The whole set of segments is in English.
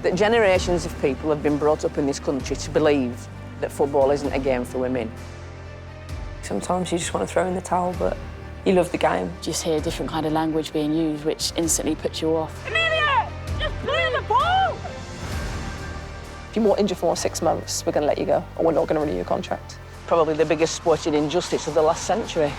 that generations of people have been brought up in this country to believe that football isn't a game for women. Sometimes you just want to throw in the towel, but you love the game. Just hear a different kind of language being used, which instantly puts you off. Amelia, just play the ball! If you're more injured for more 6 months, we're going to let you go, or we're not going to renew your contract. Probably the biggest sporting injustice of the last century.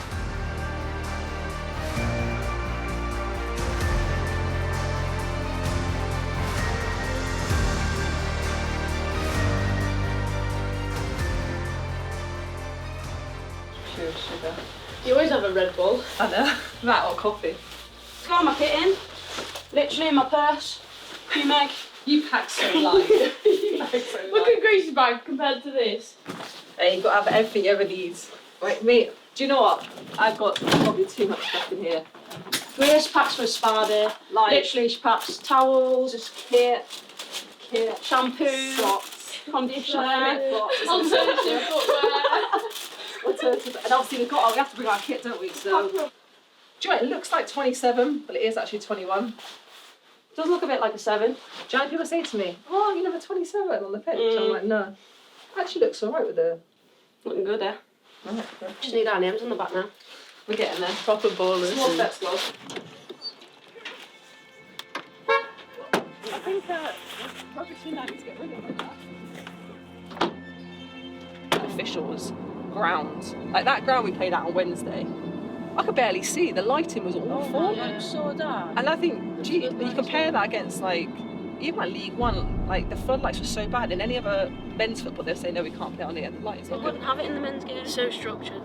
Sugar. You always have a Red Bull. I know. That or coffee. Got my kit in. Literally in my purse. You, Meg. You pack so light. You pack so light. Look at Grace's bag compared to this. Hey, you've got to have everything over these. Right, mate, do you know what? I've got probably too much stuff in here. Grace packs for a spa day. Like, literally, she packs towels, just kit, shampoo, socks, conditioner, flip-flops, alternative footwear. And obviously we have to bring our kit, don't we? So, do you know what, it looks like 27, but it is actually 21. Does look a bit like a 7. Do you know, people say to me, "Oh, you never 27 on the pitch." I'm like, no. Actually looks all right with the... Looking good, eh? Right, Just need our names on the back now. we're getting there. Proper ballers. Small steps, go. I think rubbish in that to get rid of that. Officials, ground. Like that ground we played at on Wednesday, I could barely see. The lighting was awful. It looks so dark. And I think, gee, you compare that against like, even like League One, like the floodlights were so bad. In any other men's football, they'll say, no, we can't play on here, the lights We not wouldn't good. have it in the men's game. So structured.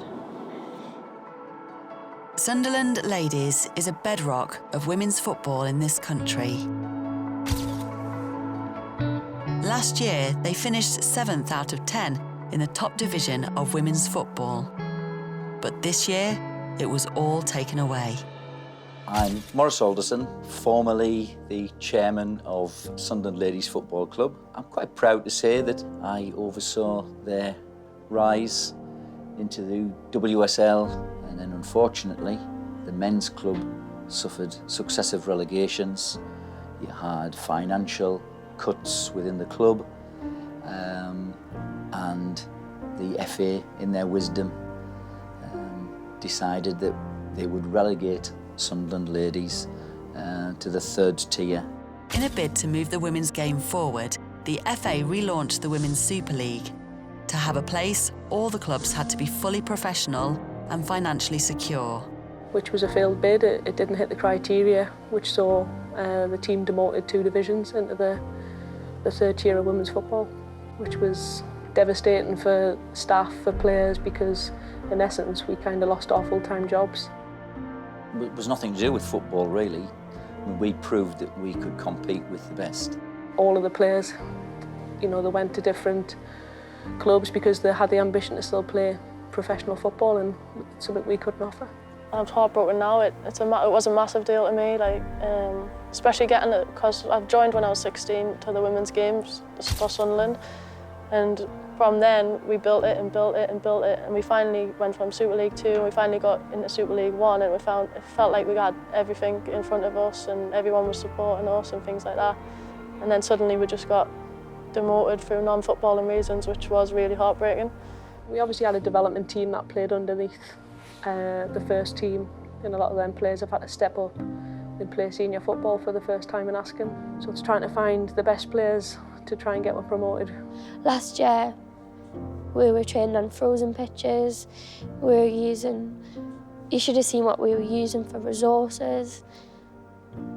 Sunderland Ladies is a bedrock of women's football in this country. Last year, they finished 7th out of 10 in the top division of women's football. But this year, it was all taken away. I'm Maurice Alderson, formerly the chairman of Sunderland Ladies Football Club. I'm quite proud to say that I oversaw their rise into the WSL, and then unfortunately the men's club suffered successive relegations. You had financial cuts within the club, and the FA, in their wisdom, decided that they would relegate Sunderland Ladies to the 3rd tier. In a bid to move the women's game forward, the FA relaunched the Women's Super League. To have a place, all the clubs had to be fully professional and financially secure. Which was a failed bid. It didn't hit the criteria, which saw the team demoted 2 divisions into the 3rd tier of women's football, which was devastating for staff, for players, because in essence we kind of lost our full-time jobs. It was nothing to do with football, really. I mean, we proved that we could compete with the best. All of the players, you know, they went to different clubs because they had the ambition to still play professional football, and something we couldn't offer. I'm heartbroken now. It was a massive deal to me, like, especially getting it, because I've joined when I was 16 to the women's games for Sunderland, and from then we built it and built it and built it, and we finally went from Super League 2 and we finally got into Super League 1, and it felt like we had everything in front of us and everyone was supporting us and things like that. And then suddenly we just got demoted through non-footballing reasons, which was really heartbreaking. We obviously had a development team that played underneath the first team, and a lot of them players have had to step up and play senior football for the first time in Askin. So it's trying to find the best players to try and get one promoted. Last year we were training on frozen pitches. You should have seen what we were using for resources,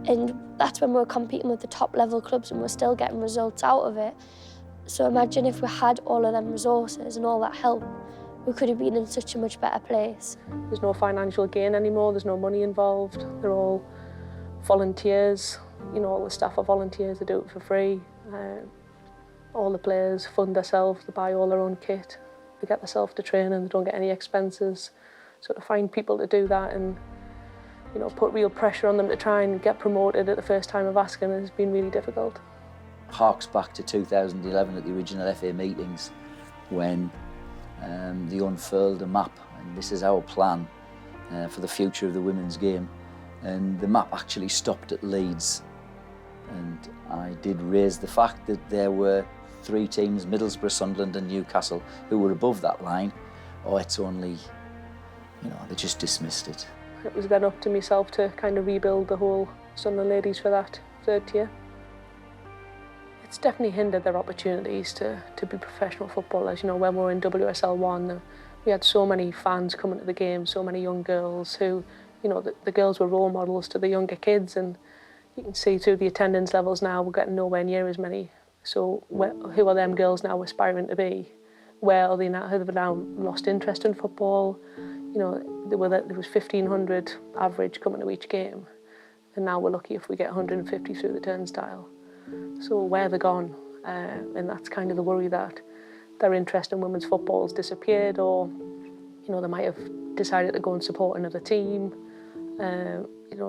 and that's when we were competing with the top level clubs and we're still getting results out of it. So imagine if we had all of them resources and all that help, we could have been in such a much better place. There's no financial gain anymore, there's no money involved, they're all volunteers. You know, all the staff are volunteers, they do it for free. All the players fund themselves, they buy all their own kit, they get themselves to train and they don't get any expenses. So to find people to do that and, you know, put real pressure on them to try and get promoted at the first time of asking has been really difficult. Harks back to 2011 at the original FA meetings when they unfurled a map, and this is our plan for the future of the women's game. And the map actually stopped at Leeds, and I did raise the fact that there were 3 teams, Middlesbrough, Sunderland and Newcastle, who were above that line. Oh, it's only, they just dismissed it. It was then up to myself to kind of rebuild the whole Sunderland Ladies for that 3rd tier. It's definitely hindered their opportunities to be professional footballers. When we were in WSL1, we had so many fans coming to the game, so many young girls who, the girls were role models to the younger kids, and you can see through the attendance levels now we're getting nowhere near as many. So who are them girls now aspiring to be? Where are they now? Have they now lost interest in football? There was 1,500 average coming to each game, and now we're lucky if we get 150 through the turnstile. So where they're gone, and that's kind of the worry, that their interest in women's football has disappeared, or they might have decided to go and support another team.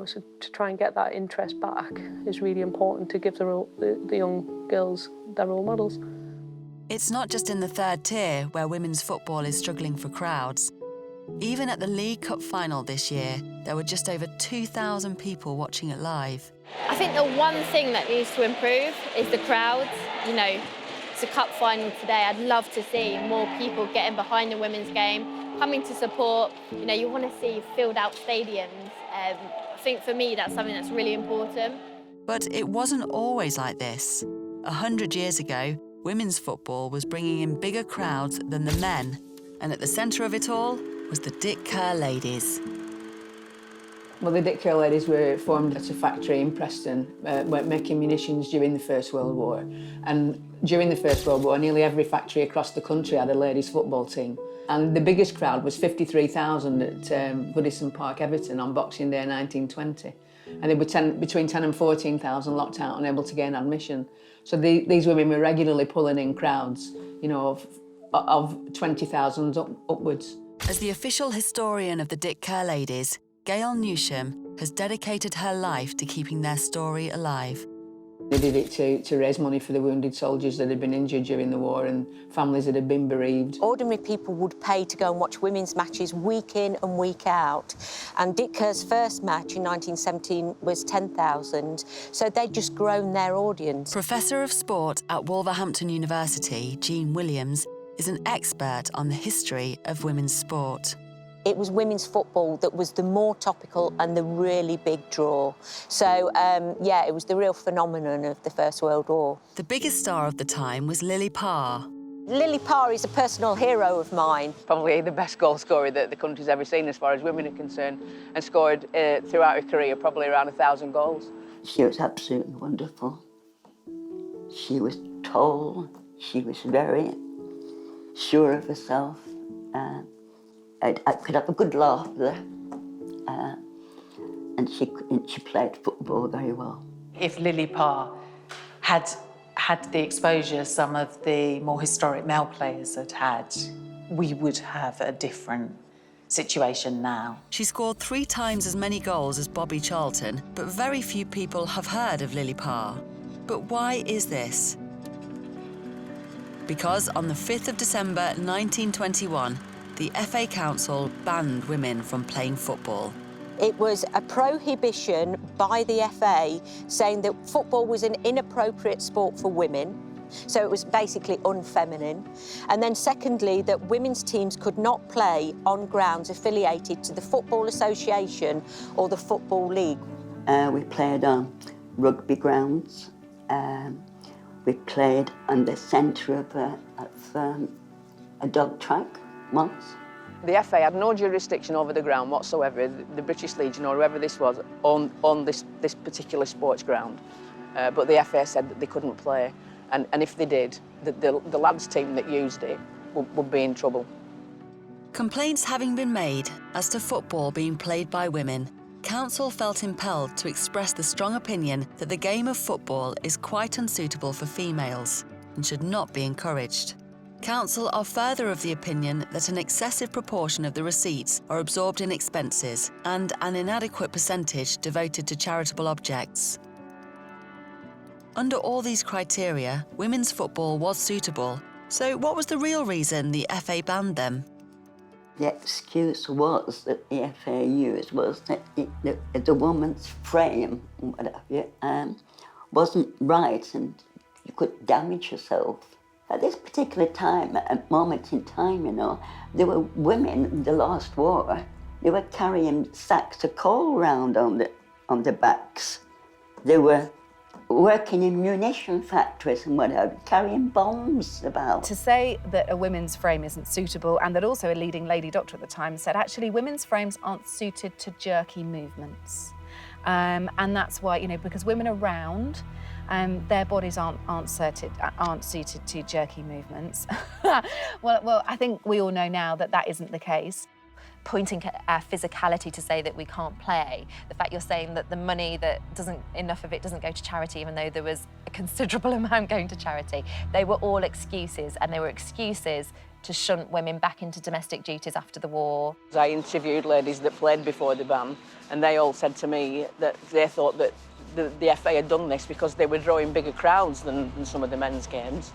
So to try and get that interest back is really important, to give the young girls their role models. It's not just in the 3rd tier where women's football is struggling for crowds. Even at the League Cup final this year, there were just over 2,000 people watching it live. I think the one thing that needs to improve is the crowds. It's a cup final today. I'd love to see more people getting behind the women's game, coming to support. You want to see filled out stadiums. I think for me that's something that's really important. But it wasn't always like this. 100 years ago, women's football was bringing in bigger crowds than the men. And at the centre of it all was the Dick Kerr Ladies. Well, the Dick Kerr Ladies were formed at a factory in Preston, making munitions during the First World War. And during the First World War, nearly every factory across the country had a ladies' football team. And the biggest crowd was 53,000 at Goodison Park, Everton, on Boxing Day 1920. And there were between 10 and 14,000 locked out, unable to gain admission. So these women were regularly pulling in crowds, of 20,000 upwards. As the official historian of the Dick Kerr Ladies, Gail Newsham has dedicated her life to keeping their story alive. They did it to raise money for the wounded soldiers that had been injured during the war and families that had been bereaved. Ordinary people would pay to go and watch women's matches week in and week out. And Dick Kerr's first match in 1917 was 10,000, so they'd just grown their audience. Professor of Sport at Wolverhampton University, Jean Williams, is an expert on the history of women's sport. It was women's football that was the more topical and the really big draw. So, it was the real phenomenon of the First World War. The biggest star of the time was Lily Parr. Lily Parr is a personal hero of mine. Probably the best goal scorer that the country's ever seen as far as women are concerned, and scored throughout her career probably around 1,000 goals. She was absolutely wonderful. She was tall, she was very sure of herself. I could have a good laugh with her, and she played football very well. If Lily Parr had the exposure some of the more historic male players had, we would have a different situation now. She scored 3 times as many goals as Bobby Charlton, but very few people have heard of Lily Parr. But why is this? Because on the 5th of December 1921, the FA Council banned women from playing football. It was a prohibition by the FA saying that football was an inappropriate sport for women, so it was basically unfeminine. And then secondly, that women's teams could not play on grounds affiliated to the Football Association or the Football League. We played on rugby grounds. We played on the centre of a dog track once. The FA had no jurisdiction over the ground whatsoever. The British Legion or whoever this was on this particular sports ground. But the FA said that they couldn't play. And if they did, the lads' team that used it would be in trouble. Complaints having been made as to football being played by women, Council felt impelled to express the strong opinion that the game of football is quite unsuitable for females and should not be encouraged. Council are further of the opinion that an excessive proportion of the receipts are absorbed in expenses and an inadequate percentage devoted to charitable objects. Under all these criteria, women's football was suitable. So what was the real reason the FA banned them? The excuse was that the FA used was that the woman's frame, what have you, wasn't right and you could damage yourself. At this particular time, at moment in time, you know, there were women in the last war, they were carrying sacks of coal around on their backs. They were working in munition factories and whatever, carrying bombs about. To say that a women's frame isn't suitable, and that also a leading lady doctor at the time said, actually, women's frames aren't suited to jerky movements. And that's why, you know, because women are round, their bodies aren't suited to jerky movements. well, I think we all know now that that isn't the case. Pointing at our physicality to say that we can't play, the fact you're saying that the money enough of it doesn't go to charity, even though there was a considerable amount going to charity, they were all excuses, and they were excuses to shunt women back into domestic duties after the war. I interviewed ladies that played before the ban, and they all said to me that they thought that the FA had done this because they were drawing bigger crowds than some of the men's games.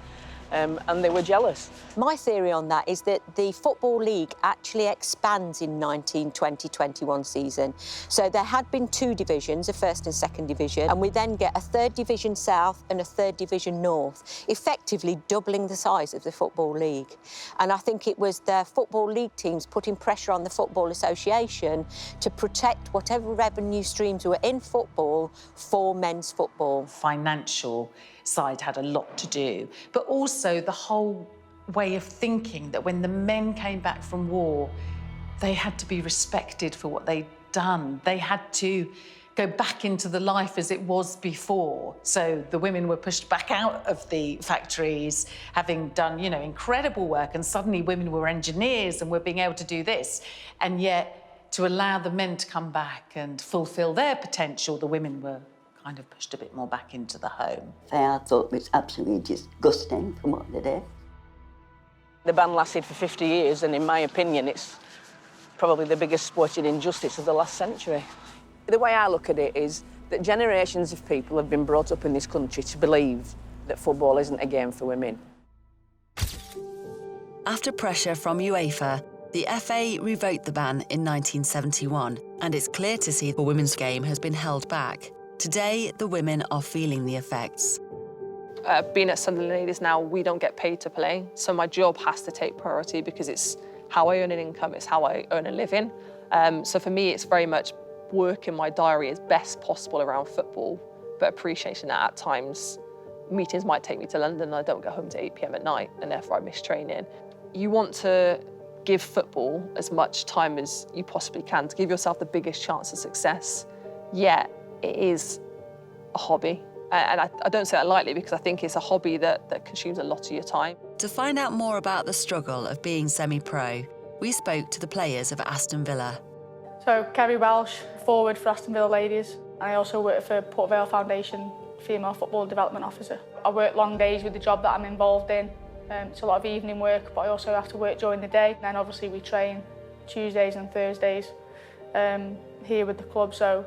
And they were jealous. My theory on that is that the Football League actually expands in 1920-21 season. So there had been 2 divisions, a first and second division, and we then get a 3rd division south and a 3rd division north, effectively doubling the size of the Football League. And I think it was the Football League teams putting pressure on the Football Association to protect whatever revenue streams were in football for men's football. Financial side had a lot to do, but also the whole way of thinking that when the men came back from war, they had to be respected for what they'd done. They had to go back into the life as it was before. So the women were pushed back out of the factories, having done, you know, incredible work, and suddenly women were engineers and were being able to do this. And yet, to allow the men to come back and fulfill their potential, the women were kind of pushed a bit more back into the home. I thought it was absolutely disgusting from what they did. The ban lasted for 50 years, and in my opinion, it's probably the biggest sporting injustice of the last century. The way I look at it is that generations of people have been brought up in this country to believe that football isn't a game for women. After pressure from UEFA, the FA revoked the ban in 1971, and it's clear to see the women's game has been held back. Today, the women are feeling the effects. Being at Sunderland Ladies now, we don't get paid to play, so my job has to take priority because it's how I earn an income, it's how I earn a living. So for me, it's very much working my diary as best possible around football, but appreciating that at times meetings might take me to London and I don't get home to 8 p.m. at night, and therefore I miss training. You want to give football as much time as you possibly can to give yourself the biggest chance of success, yet it is a hobby. And I don't say that lightly because I think it's a hobby that consumes a lot of your time. To find out more about the struggle of being semi-pro, we spoke to the players of Aston Villa. So, Kerry Welsh, forward for Aston Villa Ladies. I also work for Port Vale Foundation, Female Football Development Officer. I work long days with the job that I'm involved in. It's a lot of evening work, but I also have to work during the day. And then obviously we train Tuesdays and Thursdays here with the club, so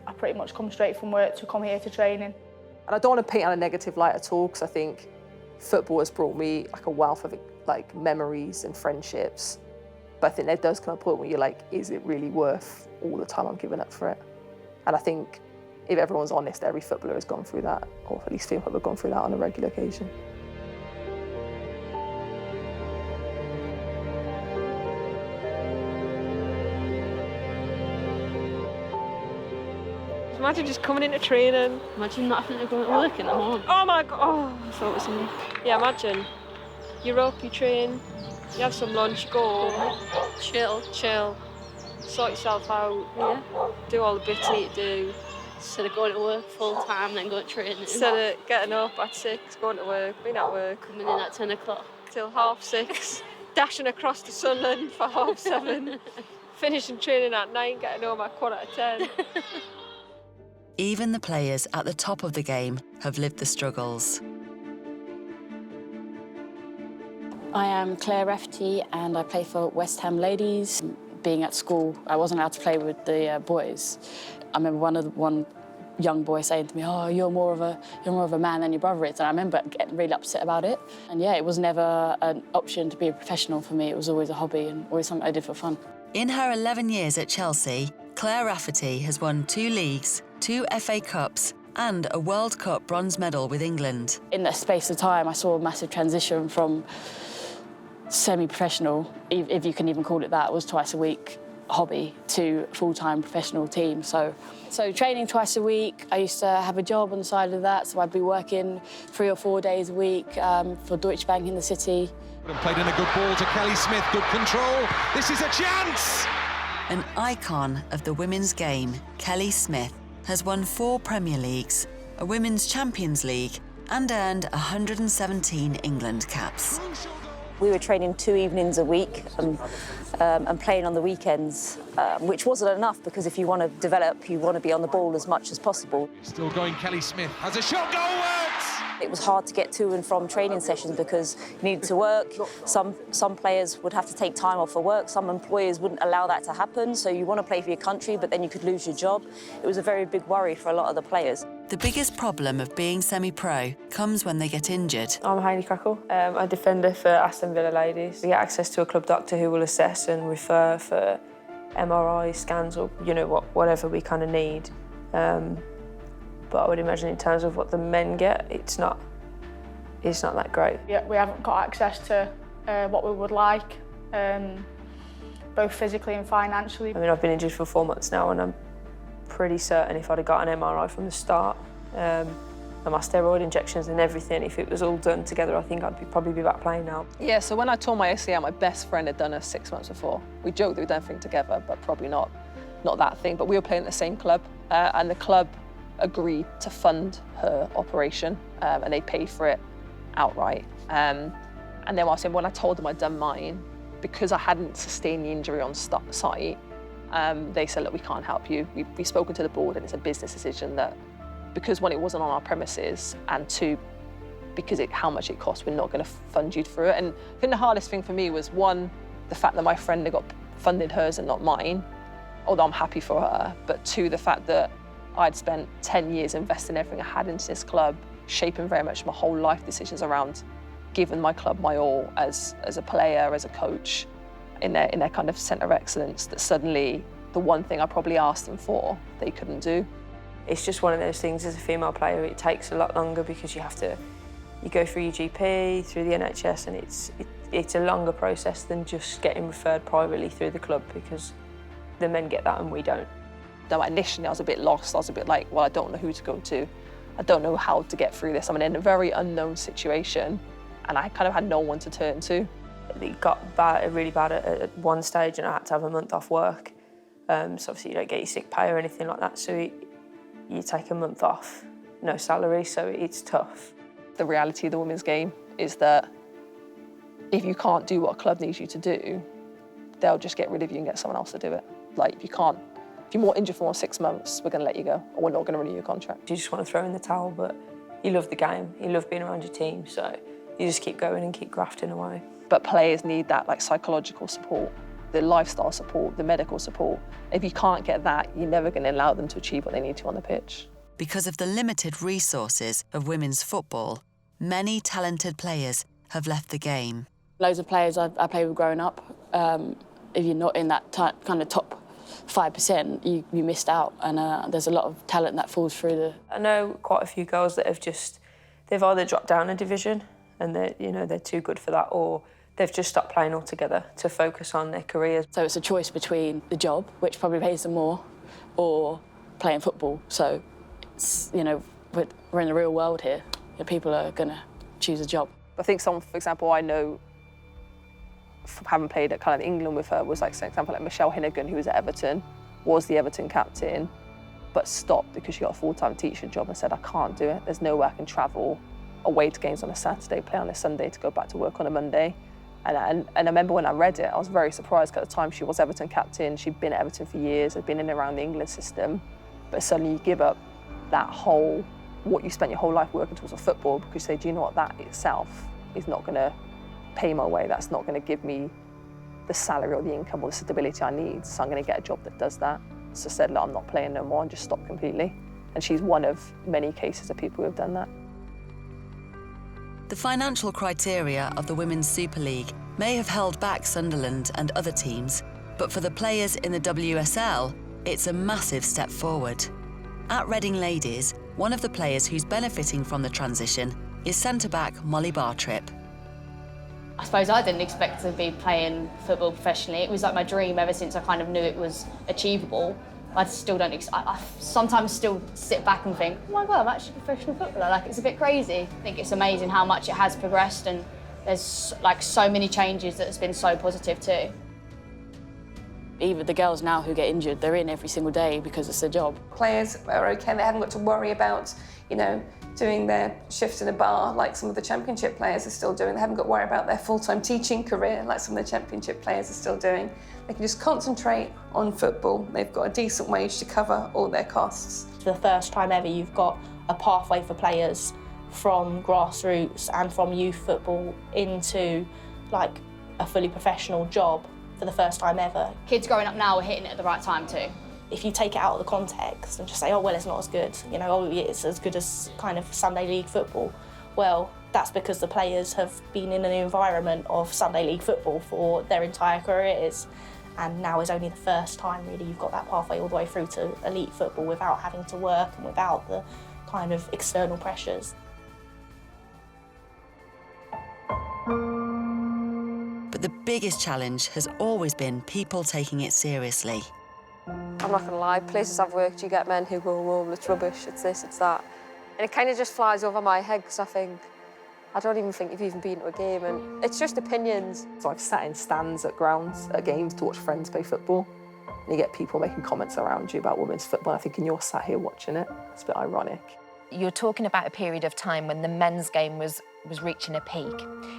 I pretty much come straight from work to come here to training. And I don't want to paint on a negative light at all, because I think football has brought me like a wealth of like memories and friendships. But I think there does come a point where you're like, is it really worth all the time I'm giving up for it? And I think if everyone's honest, every footballer has gone through that, or at least female footballer have gone through that on a regular occasion. Imagine just coming into training. Imagine not having to go to work in the morning. Oh my God, oh, I thought it was me. Yeah, imagine. You're up, you train, you have some lunch, you go home, chill, sort yourself out, Yeah. do all the bits you need to do. Instead of going to work full time, then going to training. Instead of getting up at 6, going to work, being at work. Coming in at 10 o'clock. Till 6:30, dashing across to Sunderland for 7:30, finishing training at 9, getting home at 9:45. Even the players at the top of the game have lived the struggles. I am Claire Rafferty and I play for West Ham Ladies. Being at school, I wasn't allowed to play with the boys. I remember one young boy saying to me, "Oh, you're more of a man than your brother is," and I remember getting really upset about it. And yeah, it was never an option to be a professional for me. It was always a hobby and always something I did for fun. In her 11 years at Chelsea, Claire Rafferty has won 2 leagues, 2 FA Cups and a World Cup bronze medal with England. In that space of time, I saw a massive transition from semi-professional, if you can even call it that, it was twice a week hobby, to full-time professional team. So training twice a week. I used to have a job on the side of that, so I'd be working 3 or 4 days a week for Deutsche Bank in the city. And played in a good ball to Kelly Smith, good control. This is a chance! An icon of the women's game, Kelly Smith has won 4 Premier Leagues, a Women's Champions League, and earned 117 England caps. We were training 2 evenings a week and playing on the weekends, which wasn't enough because if you want to develop, you want to be on the ball as much as possible. Still going, Kelly Smith has a shot, goal works! It was hard to get to and from training sessions because you needed to work. Some players would have to take time off for work. Some employers wouldn't allow that to happen. So you want to play for your country, but then you could lose your job. It was a very big worry for a lot of the players. The biggest problem of being semi-pro comes when they get injured. I'm Hayley Crackle, a defender for Aston Villa Ladies. We get access to a club doctor who will assess and refer for MRI scans or whatever we kind of need. But I would imagine in terms of what the men get, it's not that great. Yeah, we haven't got access to what we would like, both physically and financially. I mean, I've been injured for 4 months now, and I'm pretty certain if I'd have got an MRI from the start, and my steroid injections and everything, if it was all done together, I think I'd probably be back playing now. Yeah, so when I tore my ACL, my best friend had done it 6 months before. We joked that we'd done everything together, but probably not that thing. But we were playing at the same club, and the club agreed to fund her operation, and they paid for it outright. And then when I told them I'd done mine, because I hadn't sustained the injury on site, they said, look, we can't help you. We've spoken to the board, and it's a business decision that, because one, it wasn't on our premises, and two, because how much it costs, we're not going to fund you through it. And I think the hardest thing for me was, one, the fact that my friend had got funded hers and not mine, although I'm happy for her, but two, the fact that I'd spent 10 years investing everything I had into this club, shaping very much my whole life decisions around giving my club my all as a player, as a coach, in their kind of centre of excellence, that suddenly the one thing I probably asked them for, they couldn't do. It's just one of those things as a female player, it takes a lot longer because you go through your GP, through the NHS, and it's a longer process than just getting referred privately through the club, because the men get that and we don't. Though initially I was a bit lost, I was a bit like, well, I don't know who to go to. I don't know how to get through this. I'm in a very unknown situation, and I kind of had no one to turn to. It got really bad at one stage, and I had to have a month off work. So obviously you don't get your sick pay or anything like that, so you take a month off, no salary, so it's tough. The reality of the women's game is that if you can't do what a club needs you to do, they'll just get rid of you and get someone else to do it. Like, if you're more injured for more 6 months, we're going to let you go, or we're not going to renew your contract. You just want to throw in the towel, but you love the game, you love being around your team, so you just keep going and keep grafting away. But players need that psychological support, the lifestyle support, the medical support. If you can't get that, you're never going to allow them to achieve what they need to on the pitch. Because of the limited resources of women's football, many talented players have left the game. Loads of players I played with growing up, if you're not in that kind of top 5%, you missed out, and there's a lot of talent that falls through the... I know quite a few girls that they've either dropped down a division and they're too good for that, or they've just stopped playing altogether to focus on their careers. So it's a choice between the job, which probably pays them more, or playing football. So it's, we're in the real world here. People are going to choose a job. I think someone, for example, I know from having played at kind of England with her was for example, Michelle Hinnigan, who was at Everton, was the Everton captain, but stopped because she got a full-time teaching job and said, I can't do it. There's no way I can travel away to games on a Saturday, play on a Sunday to go back to work on a Monday. And I remember when I read it, I was very surprised, because at the time she was Everton captain, she'd been at Everton for years, had been in and around the England system, but suddenly you give up that whole, what you spent your whole life working towards a football, because you say, do you know what, that itself is not going to pay my way, that's not going to give me the salary or the income or the stability I need, so I'm going to get a job that does that. So I said, look, I'm not playing no more, and just stopped completely. And she's one of many cases of people who have done that. The financial criteria of the Women's Super League may have held back Sunderland and other teams, but for the players in the WSL, it's a massive step forward. At Reading Ladies, One of the players who's benefiting from the transition is centre-back Molly Bartrip. I suppose I didn't expect to be playing football professionally. It was like my dream ever since I kind of knew it was achievable. I still don't. I sometimes still sit back and think, oh my God, I'm actually a professional footballer. Like, it's a bit crazy. I think it's amazing how much it has progressed, and there's like so many changes that has been so positive too. Even the girls now who get injured, they're in every single day because it's their job. Players are okay, they haven't got to worry about, you know, doing their shift in a bar like some of the championship players are still doing. They haven't got to worry about their full-time teaching career like some of the championship players are still doing. They can just concentrate on football. They've got a decent wage to cover all their costs. For the first time ever, you've got a pathway for players from grassroots and from youth football into like a fully professional job for the first time ever. Kids growing up now are hitting it at the right time too. If you take it out of the context and just say, oh, well, it's not as good, you know, oh, it's as good as kind of Sunday League football, well, that's because the players have been in an environment of Sunday League football for their entire careers, and now is only the first time, really, you've got that pathway all the way through to elite football without having to work and without the kind of external pressures. But the biggest challenge has always been people taking it seriously. I'm not gonna lie, places I've worked, you get men who go, well, it's rubbish, it's this, it's that. And it kind of just flies over my head because I don't even think you've even been to a game, and it's just opinions. So I've sat in stands at grounds, at games, to watch friends play football. And you get people making comments around you about women's football. I think, and you're sat here watching it. It's a bit ironic. You're talking about a period of time when the men's game was reaching a peak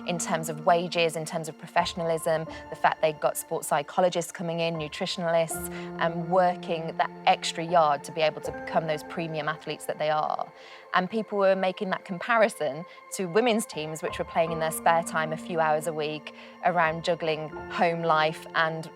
in terms of wages, in terms of professionalism, the fact they got sports psychologists coming in, nutritionalists, and working that extra yard to be able to become those premium athletes that they are. And people were making that comparison to women's teams, which were playing in their spare time a few hours a week around juggling home life and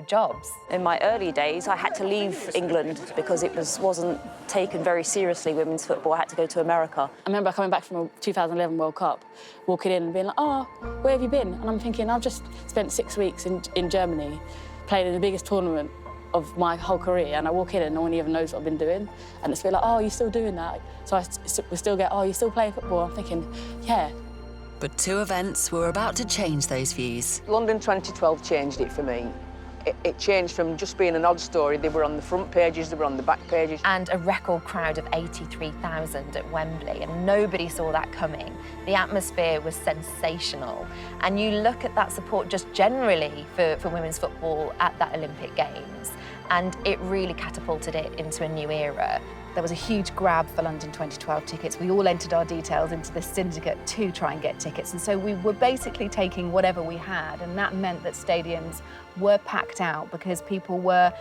jobs. In my early days, I had to leave England because it wasn't taken very seriously, women's football. I had to go to America. I remember coming back from a 2011 World Cup, walking in and being like, oh, where have you been? And I'm thinking, I've just spent 6 weeks in Germany, playing in the biggest tournament of my whole career, and I walk in and no one even knows what I've been doing. And it's been like, oh, you're still doing that? So we still get, oh, you're still playing football? I'm thinking, yeah. But two events were about to change those views. London 2012 changed it for me. It changed from just being an odd story. They were on the front pages, they were on the back pages. And a record crowd of 83,000 at Wembley, and nobody saw that coming. The atmosphere was sensational. And you look at that support just generally for women's football at that Olympic Games, and it really catapulted it into a new era. There was a huge grab for London 2012 tickets. We all entered our details into this syndicate to try and get tickets. And so we were basically taking whatever we had, and that meant that stadiums were packed out because people were,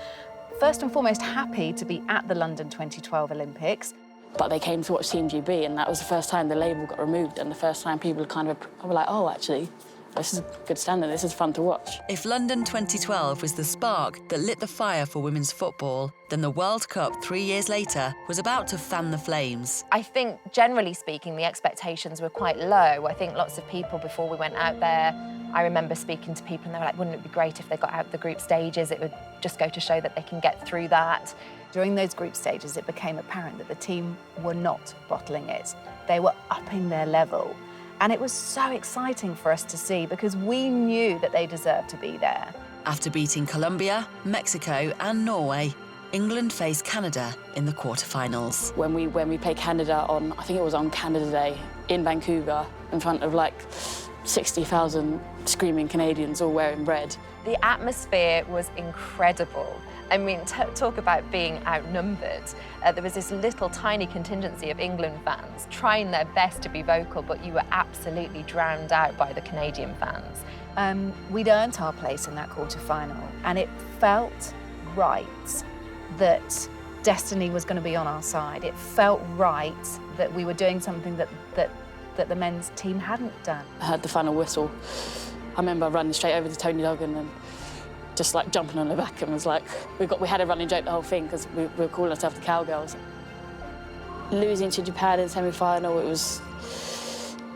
first and foremost, happy to be at the London 2012 Olympics. But they came to watch Team GB, and that was the first time the label got removed and the first time people kind of were like, oh, actually, this is a good standard, this is fun to watch. If London 2012 was the spark that lit the fire for women's football, then the World Cup 3 years later was about to fan the flames. I think, generally speaking, the expectations were quite low. I think lots of people, before we went out there, I remember speaking to people and they were like, wouldn't it be great if they got out the group stages? It would just go to show that they can get through that. During those group stages, it became apparent that the team were not bottling it. They were upping their level. And it was so exciting for us to see because we knew that they deserved to be there. After beating Colombia, Mexico and Norway, England faced Canada in the quarterfinals. When we played Canada on, I think it was on Canada Day in Vancouver, in front of like 60,000 screaming Canadians all wearing red. The atmosphere was incredible. I mean, talk about being outnumbered. There was this little tiny contingency of England fans trying their best to be vocal, but you were absolutely drowned out by the Canadian fans. We'd earned our place in that quarter-final, and it felt right that destiny was going to be on our side. It felt right that we were doing something that the men's team hadn't done. I heard the final whistle. I remember running straight over to Tony Duggan and just like jumping on the back and was like, we had a running joke the whole thing because we were calling ourselves the Cowgirls. Losing to Japan in the semi-final, it was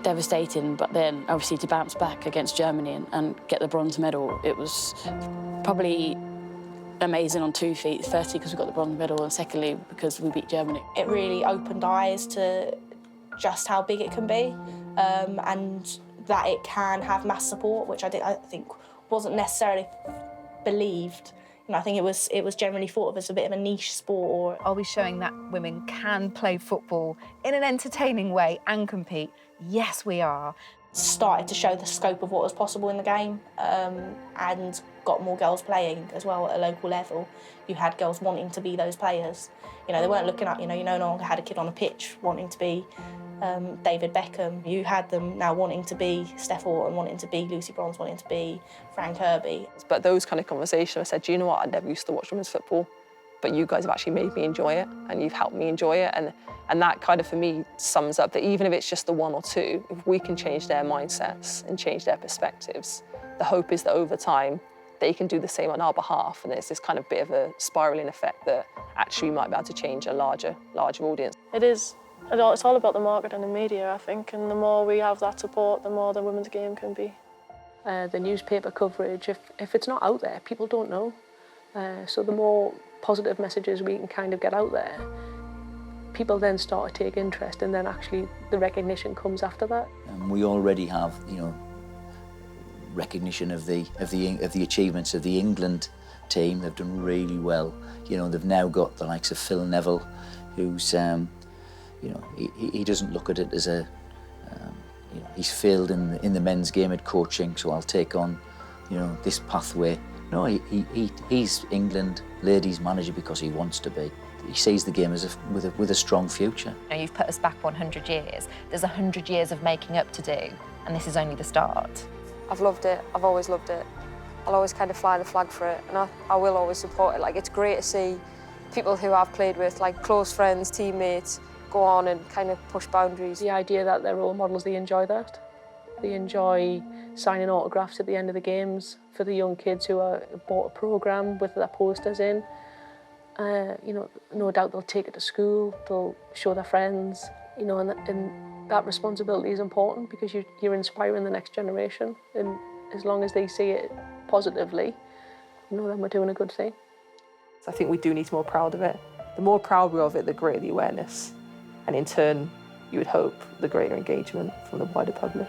devastating, but then obviously to bounce back against Germany and get the bronze medal, it was probably amazing on 2 feet, firstly because we got the bronze medal and secondly because we beat Germany. It really opened eyes to just how big it can be and that it can have mass support, which I think wasn't necessarily believed. I think it was generally thought of as a bit of a niche sport. Are we showing that women can play football in an entertaining way and compete? Yes, we are. Started to show the scope of what was possible in the game and got more girls playing as well at a local level. You had girls wanting to be those players. They weren't looking at, you no longer had a kid on a pitch wanting to be David Beckham. You had them now wanting to be Steph Houghton, wanting to be Lucy Bronze, wanting to be Fran Kirby. But those kind of conversations, I said, do you know what, I never used to watch women's football, but you guys have actually made me enjoy it and you've helped me enjoy it. And that kind of, for me, sums up that even if it's just the one or two, if we can change their mindsets and change their perspectives, the hope is that over time, they can do the same on our behalf. And there's this kind of bit of a spiralling effect that actually we might be able to change a larger audience. It is. It's all about the market and the media, I think, and the more we have that support, the more the women's game can be. The newspaper coverage, if it's not out there, people don't know. So the more positive messages we can kind of get out there, people then start to take interest, and then actually the recognition comes after that. We already have, recognition of the achievements of the England team. They've done really well. They've now got the likes of Phil Neville, who's he doesn't look at it as a he's failed in the men's game at coaching, so I'll take on this pathway. No, he's England ladies manager because he wants to be. He sees the game as with a strong future. You've put us back 100 years. There's 100 years of making up to do, and this is only the start. I've loved it. I've always loved it. I'll always kind of fly the flag for it, and I will always support it. Like, it's great to see people who I've played with, like close friends, teammates, go on and kind of push boundaries. The idea that they're role models, they enjoy that. They enjoy signing autographs at the end of the games for the young kids who are bought a programme with their posters in. No doubt they'll take it to school, they'll show their friends, and that responsibility is important because you're inspiring the next generation, and as long as they see it positively, then we're doing a good thing. So I think we do need to be more proud of it. The more proud we're of it, the greater the awareness. And in turn, you would hope the greater engagement from the wider public.